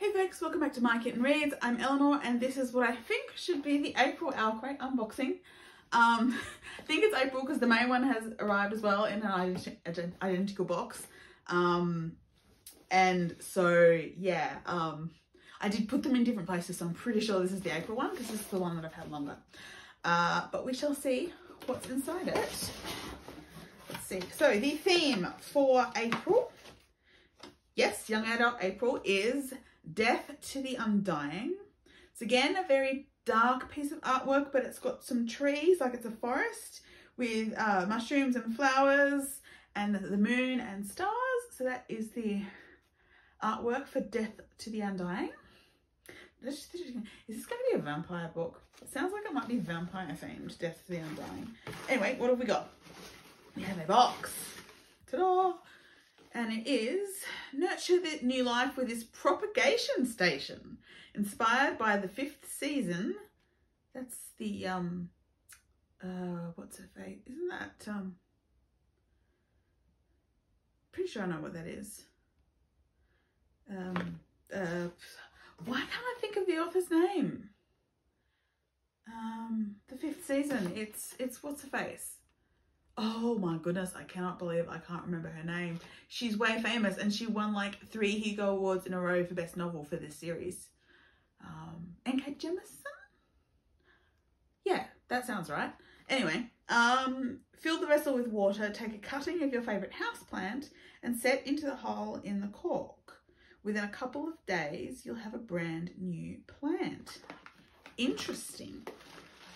Hey folks, welcome back to My Kitten Reads. I'm Eleanor and this is what I think should be the April OwlCrate unboxing. I think it's April because the May one has arrived as well in an identical box. And so yeah, I did put them in different places, so I'm pretty sure this is the April one because this is the one that I've had longer. But we shall see what's inside it. Let's see. So the theme for April, yes, young adult April, is Death to the Undying. It's again a very dark piece of artwork, but it's got some trees, like it's a forest with mushrooms and flowers and the moon and stars. So that is the artwork for Death to the Undying. Is this going to be a vampire book? It sounds like it might be vampire themed, Death to the Undying. Anyway, what have we got? We have a box. Ta-da! And it is Nurture the New Life with this propagation station, inspired by the 5th season. That's the, what's her fate? Isn't that, pretty sure I know what that is. Why can't I think of the author's name? The 5th season, it's what's her face? Oh my goodness, I cannot believe I can't remember her name. She's way famous and she won like 3 Hugo Awards in a row for Best Novel for this series. N.K. Jemisin? Yeah, that sounds right. Anyway, fill the vessel with water, take a cutting of your favourite houseplant and set into the hole in the cork. Within a couple of days, you'll have a brand new plant. Interesting.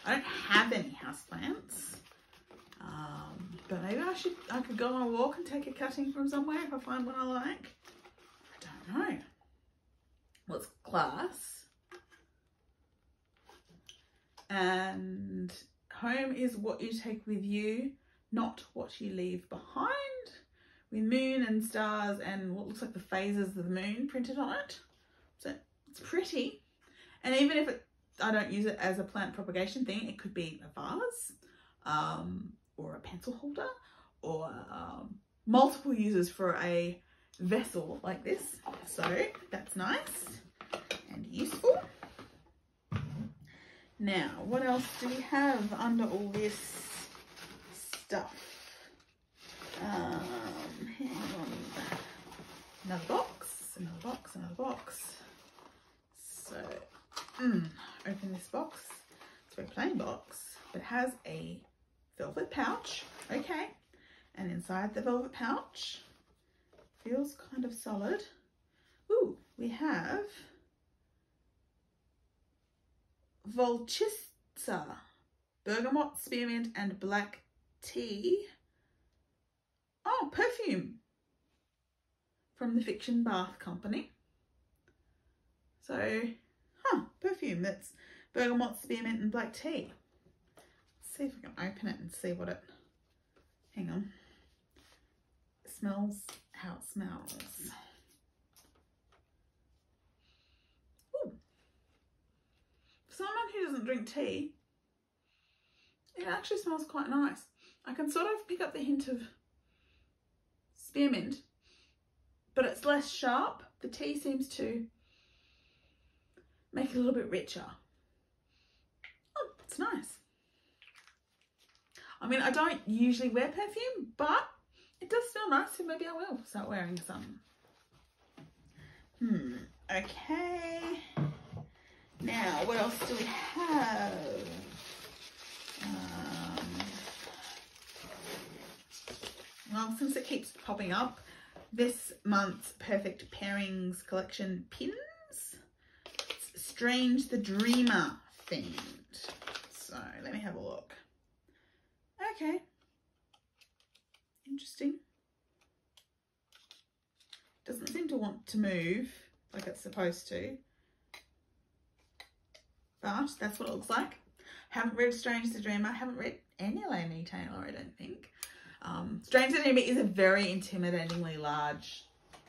I don't have any houseplants. But maybe I could go on a walk and take a cutting from somewhere if I find one I like. I don't know. Well, it's class. And home is what you take with you, not what you leave behind. With moon and stars and what looks like the phases of the moon printed on it. So it's pretty. And even if I don't use it as a plant propagation thing, it could be a vase. Or a pencil holder, or multiple uses for a vessel like this. So that's nice and useful. Now, what else do we have under all this stuff? Hang on. Another box, another box, another box. So, open this box. It's a very plain box, but it has a velvet pouch, okay, and inside the velvet pouch feels kind of solid. Ooh, we have Volchitsa, bergamot, spearmint and black tea. Oh, perfume from the Fiction Bath Company. So, perfume that's bergamot, spearmint and black tea. See if I can open it and see what it, hang on, it smells, how it smells. Ooh. For someone who doesn't drink tea, it actually smells quite nice. I can sort of pick up the hint of spearmint, but it's less sharp. The tea seems to make it a little bit richer. Oh, it's nice. I mean, I don't usually wear perfume, but it does smell nice, so maybe I will start wearing some. Okay. Now, what else do we have? Well, since it keeps popping up, this month's Perfect Pairings collection pins. It's Strange the Dreamer themed. So, let me have a look. Okay, interesting. Doesn't seem to want to move like it's supposed to, but that's what it looks like. Haven't read Strange the Dreamer. Haven't read any Laini Taylor, I don't think. Strange the Dreamer is a very intimidatingly large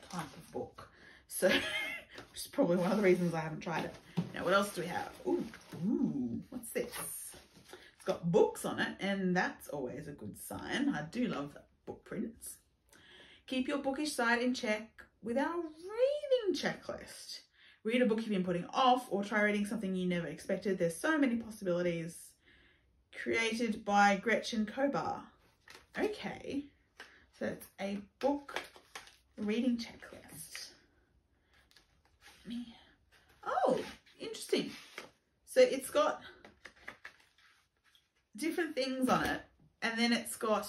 type of book, so which is probably one of the reasons I haven't tried it. Now, what else do we have? Ooh, what's this? Got books on it, and that's always a good sign. I do love book prints. Keep your bookish side in check with our reading checklist. Read a book you've been putting off, or try reading something you never expected. There's so many possibilities. Created by Gretchen Kobar. Okay, so it's a book reading checklist. Oh, interesting. So it's got different things on it, and then it's got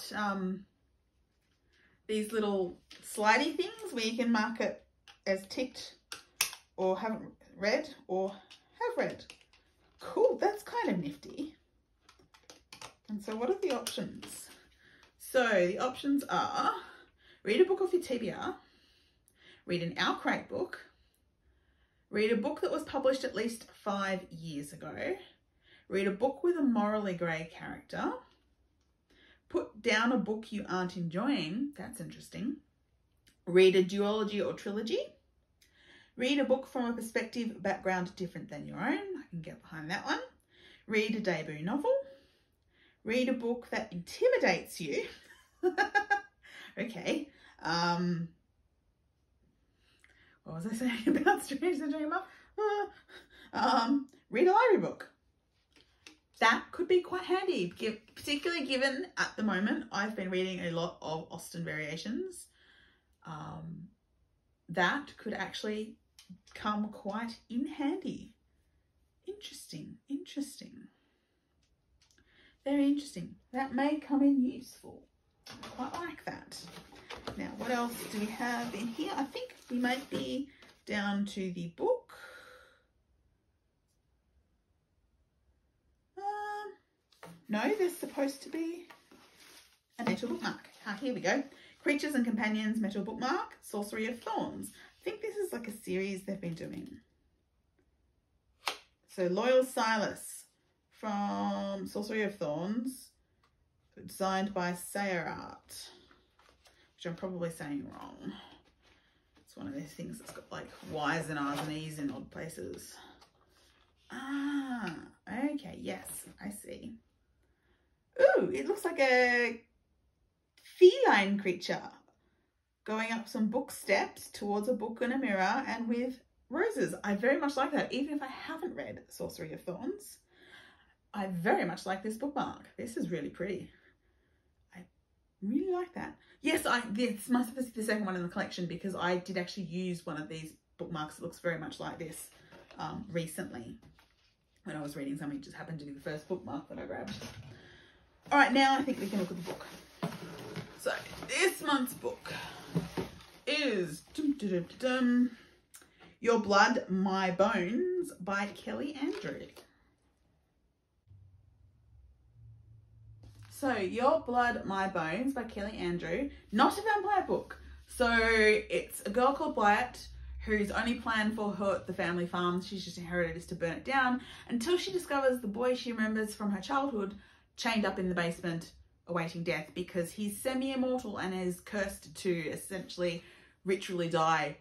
these little slidey things where you can mark it as ticked or haven't read or have read. Cool, that's kind of nifty. And so what are the options? So the options are read a book off your TBR, read an OwlCrate book, read a book that was published at least 5 years ago, read a book with a morally grey character, put down a book you aren't enjoying, that's interesting, read a duology or trilogy, read a book from a perspective background different than your own, I can get behind that one, read a debut novel, read a book that intimidates you, okay, what was I saying about Strange the Dreamer? Read a library book. That could be quite handy, particularly given at the moment I've been reading a lot of Austen variations. That could actually come quite in handy. Interesting, interesting. Very interesting. That may come in useful. I quite like that. Now, what else do we have in here? I think we might be down to the book. No, there's supposed to be a metal bookmark. Here we go. Creatures and Companions metal bookmark, Sorcery of Thorns. I think this is like a series they've been doing. So Loyal Silas from Sorcery of Thorns, designed by Sayerart, which I'm probably saying wrong. It's one of those things that's got like Y's and R's and E's in odd places. Ah, okay, yes, I see. Ooh, it looks like a feline creature going up some book steps towards a book and a mirror and with roses. I very much like that. Even if I haven't read Sorcery of Thorns, I very much like this bookmark. This is really pretty. I really like that. Yes, this must be the second one in the collection because I did actually use one of these bookmarks that looks very much like this recently when I was reading something. It just happened to be the first bookmark that I grabbed. All right, now I think we can look at the book. So this month's book is Your Blood, My Bones by Kelly Andrew. So Your Blood, My Bones by Kelly Andrew, not a vampire book. So it's a girl called Wyatt whose only plan for the family farm she's just inherited is to burn it down until she discovers the boy she remembers from her childhood chained up in the basement awaiting death because he's semi-immortal and is cursed to essentially ritually die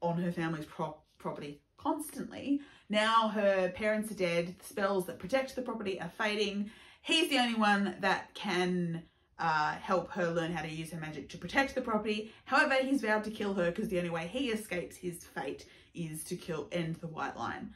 on her family's property constantly. Now her parents are dead, the spells that protect the property are fading. He's the only one that can help her learn how to use her magic to protect the property. However, he's vowed to kill her because the only way he escapes his fate is to end the White Line.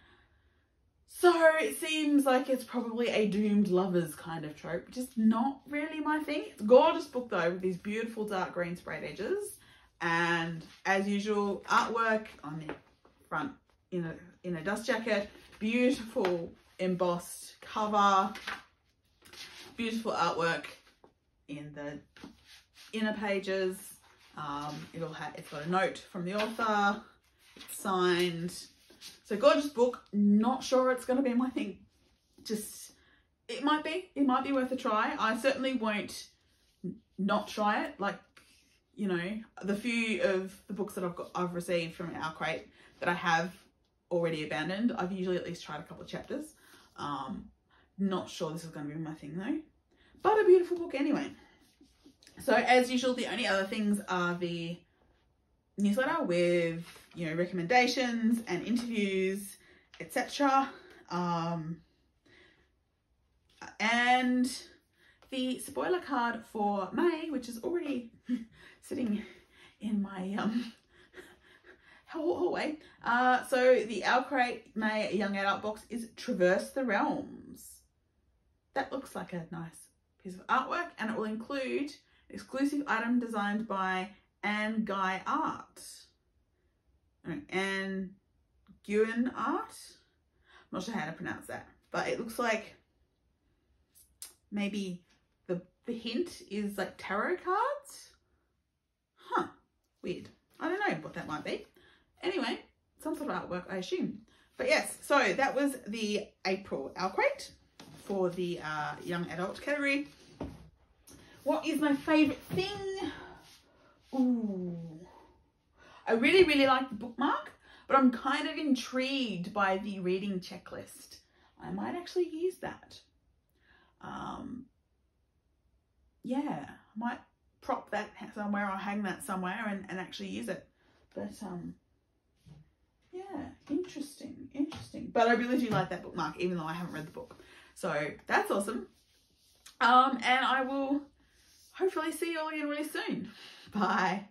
So it seems like it's probably a doomed lovers kind of trope, just not really my thing. It's a gorgeous book though, with these beautiful dark green sprayed edges, and as usual, artwork on the front in a dust jacket, beautiful embossed cover, beautiful artwork in the inner pages. It's got a note from the author, it's signed. So gorgeous book, not sure it's going to be my thing. It might be worth a try. I certainly won't not try it. Like, you know, the few of the books that I've received from OwlCrate that I have already abandoned, I've usually at least tried a couple of chapters. Not sure this is going to be my thing though, but a beautiful book anyway. So as usual, the only other things are the newsletter with, you know, recommendations and interviews, etc. And the spoiler card for May, which is already sitting in my hallway. So the OwlCrate May Young Adult box is Traverse the Realms. That looks like a nice piece of artwork, and it will include an exclusive item designed by Anne Guy Art. Anne Guyen Art? I'm not sure how to pronounce that, but it looks like maybe the hint is like tarot cards. Huh, weird. I don't know what that might be. Anyway, some sort of artwork, I assume. But yes, so that was the April OwlCrate for the young adult category. What is my favourite thing? Ooh, I really, really like the bookmark, but I'm kind of intrigued by the reading checklist. I might actually use that. Yeah, I might prop that somewhere or hang that somewhere and actually use it. But yeah, interesting. But I really do like that bookmark, even though I haven't read the book. So that's awesome. And I will hopefully see you all again really soon. Bye.